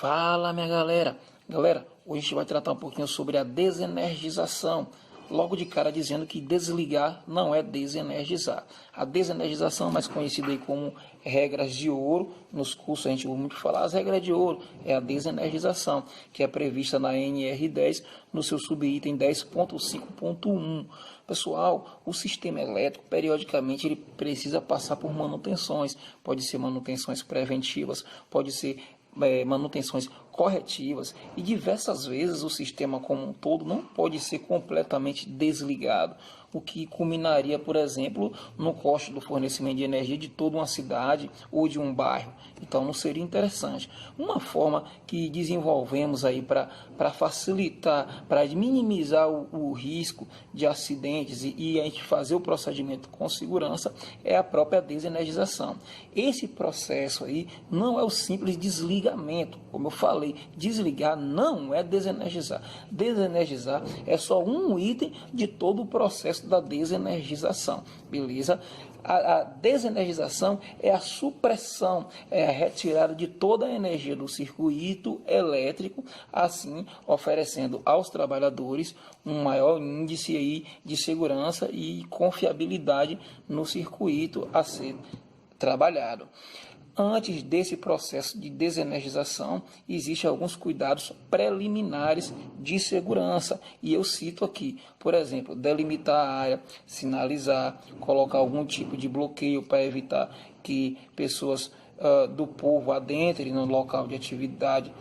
Fala, minha galera! Galera, hoje a gente vai tratar um pouquinho sobre a desenergização. Logo de cara dizendo que desligar não é desenergizar. A desenergização, mais conhecida aí como regras de ouro, nos cursos a gente ouve muito falar, as regras de ouro é a desenergização, que é prevista na NR10, no seu subitem 10.5.1. Pessoal, o sistema elétrico, periodicamente, ele precisa passar por manutenções. Pode ser manutenções preventivas, pode ser manutenções corretivas, e diversas vezes o sistema como um todo não pode ser completamente desligado, o que culminaria, por exemplo, no corte do fornecimento de energia de toda uma cidade ou de um bairro. Então não seria interessante. Uma forma que desenvolvemos aí para facilitar, para minimizar o risco de acidentes e a gente fazer o procedimento com segurança é a própria desenergização. Esse processo aí não é o simples desligamento, como eu falei, desligar não é desenergizar. Desenergizar é só um item de todo o processo da desenergização, beleza? A desenergização é a supressão, é a retirada de toda a energia do circuito elétrico, assim oferecendo aos trabalhadores um maior índice aí de segurança e confiabilidade no circuito a ser trabalhado. Antes desse processo de desenergização, existem alguns cuidados preliminares de segurança, e eu cito aqui, por exemplo, delimitar a área, sinalizar, colocar algum tipo de bloqueio para evitar que pessoas do povo adentrem no local de atividade.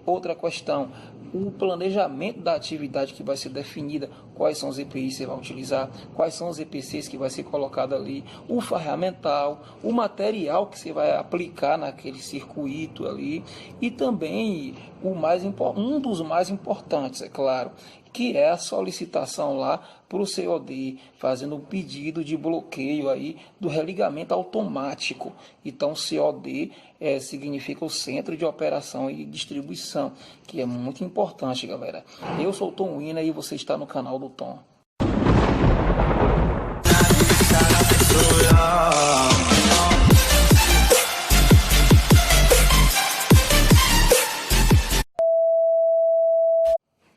Outra questão, o planejamento da atividade que vai ser definida, quais são os EPIs que você vai utilizar, quais são os EPCs que vai ser colocado ali, o ferramental, o material que você vai aplicar naquele circuito ali, e também um dos mais importantes, é claro, que é a solicitação lá para o COD, fazendo um pedido de bloqueio aí do religamento automático. Então, COD significa o Centro de Operação e Distribuição, que é muito importante, galera. Eu sou o Tom Wina e você está no canal do Tom.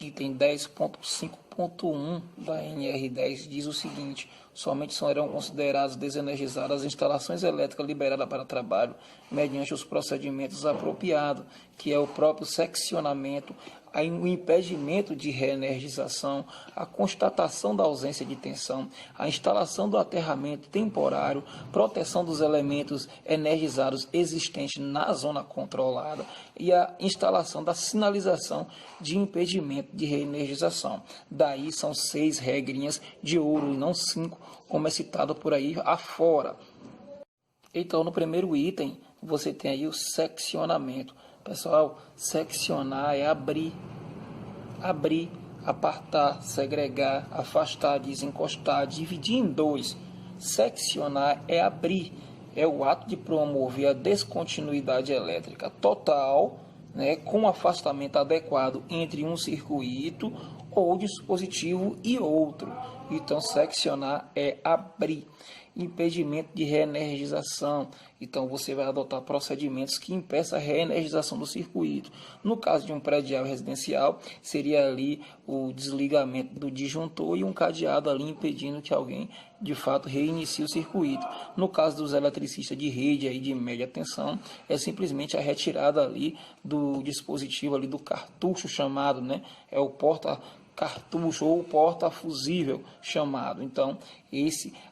Item 10.5.1 da NR10 diz o seguinte: somente serão consideradas desenergizadas as instalações elétricas liberadas para trabalho mediante os procedimentos apropriados, que é o próprio seccionamento, o impedimento de reenergização, a constatação da ausência de tensão, a instalação do aterramento temporário, proteção dos elementos energizados existentes na zona controlada e a instalação da sinalização de impedimento de reenergização. Daí são 6 regrinhas de ouro e não 5, como é citado por aí afora. Então, no primeiro item, você tem aí o seccionamento. Pessoal, seccionar é abrir, apartar, segregar, afastar, desencostar, dividir em 2. Seccionar é abrir, é o ato de promover a descontinuidade elétrica total, né, com afastamento adequado entre um circuito ou dispositivo e outro. Então, seccionar é abrir. Impedimento de reenergização. Então, você vai adotar procedimentos que impeçam a reenergização do circuito. No caso de um predial residencial, seria ali o desligamento do disjuntor e um cadeado ali impedindo que alguém, de fato, reinicie o circuito. No caso dos eletricistas de rede aí de média tensão, é simplesmente a retirada ali do dispositivo ali do cartucho chamado, né? É o porta-cartucho ou porta-fusível chamado. Então,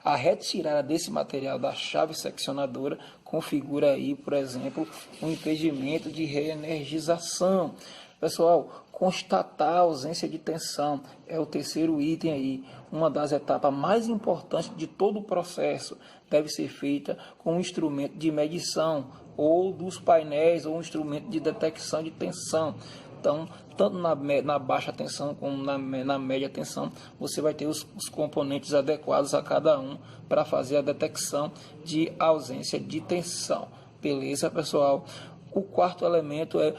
a retirada desse material da chave seccionadora configura aí, por exemplo, um impedimento de reenergização. Pessoal, constatar a ausência de tensão é o terceiro item aí. Uma das etapas mais importantes de todo o processo deve ser feita com um instrumento de medição ou dos painéis ou um instrumento de detecção de tensão. Então, tanto na baixa tensão como na média tensão, você vai ter os componentes adequados a cada um para fazer a detecção de ausência de tensão. Beleza, pessoal? O quarto elemento é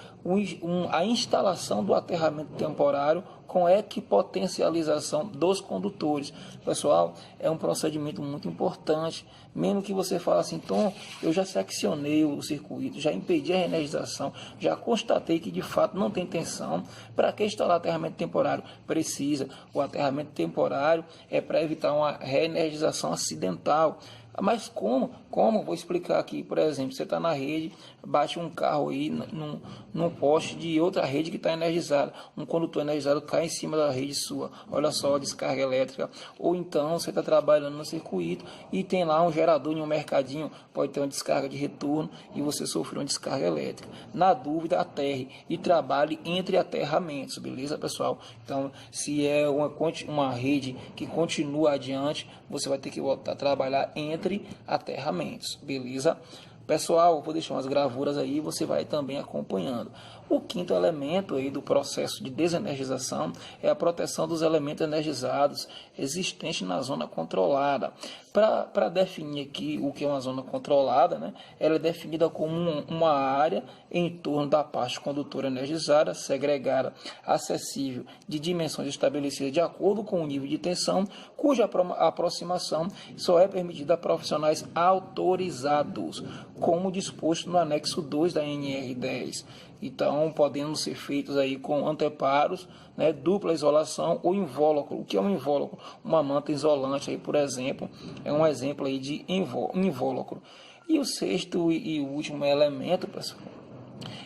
a instalação do aterramento temporário com equipotencialização dos condutores. Pessoal, é um procedimento muito importante. Mesmo que você fale assim, Tom, eu já seccionei o circuito, já impedi a reenergização, já constatei que de fato não tem tensão. Para que instalar aterramento temporário? Precisa. O aterramento temporário é para evitar uma reenergização acidental. Mas como? Vou explicar aqui. Por exemplo, você está na rede, bate um carro aí num poste de outra rede que está energizada. Um condutor energizado cai em cima da rede sua. Olha só a descarga elétrica. Ou então você está trabalhando no circuito e tem lá um gerador em um mercadinho, pode ter uma descarga de retorno e você sofreu uma descarga elétrica. Na dúvida, aterre e trabalhe entre aterramentos, beleza, pessoal? Então, se é uma rede que continua adiante, você vai ter que voltar a trabalhar entre aterramentos, beleza? Pessoal, vou deixar umas gravuras aí, você vai também acompanhando. O quinto elemento aí do processo de desenergização é a proteção dos elementos energizados existentes na zona controlada. Para definir aqui o que é uma zona controlada, né, ela é definida como uma área em torno da parte condutora energizada, segregada, acessível, de dimensões estabelecidas de acordo com o nível de tensão, cuja aproximação só é permitida a profissionais autorizados, como disposto no anexo 2 da NR10. Então, podendo ser feitos aí com anteparos, né, dupla isolação ou invólucro. O que é um invólucro? Uma manta isolante, aí, por exemplo, é um exemplo aí de invólucro. E o sexto e último elemento, pessoal,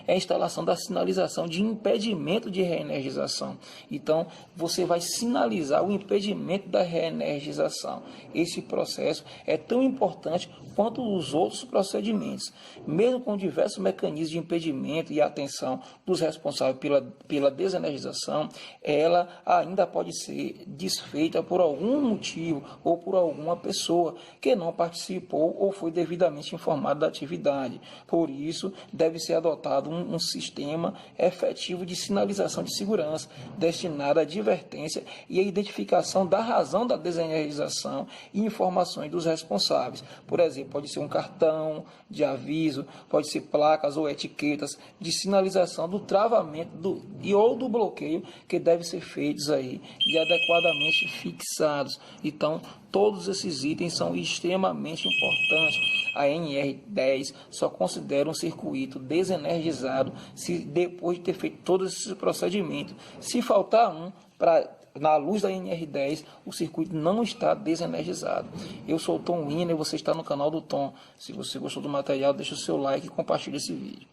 é a instalação da sinalização de impedimento de reenergização. Então, você vai sinalizar o impedimento da reenergização. Esse processo é tão importante quanto os outros procedimentos. Mesmo com diversos mecanismos de impedimento e atenção dos responsáveis pela desenergização, ela ainda pode ser desfeita por algum motivo ou por alguma pessoa que não participou ou foi devidamente informada da atividade. Por isso, deve ser adotado um sistema efetivo de sinalização de segurança, destinado à advertência e à identificação da razão da desenergização e informações dos responsáveis. Por exemplo, pode ser um cartão de aviso, pode ser placas ou etiquetas de sinalização do travamento ou do bloqueio que devem ser feitos aí e adequadamente fixados. Então, todos esses itens são extremamente importantes. A NR10 só considera um circuito desenergizado se depois de ter feito todos esses procedimentos. Se faltar na luz da NR10, o circuito não está desenergizado. Eu sou o Tom Wiener e você está no canal do Tom. Se você gostou do material, deixa o seu like e compartilhe esse vídeo.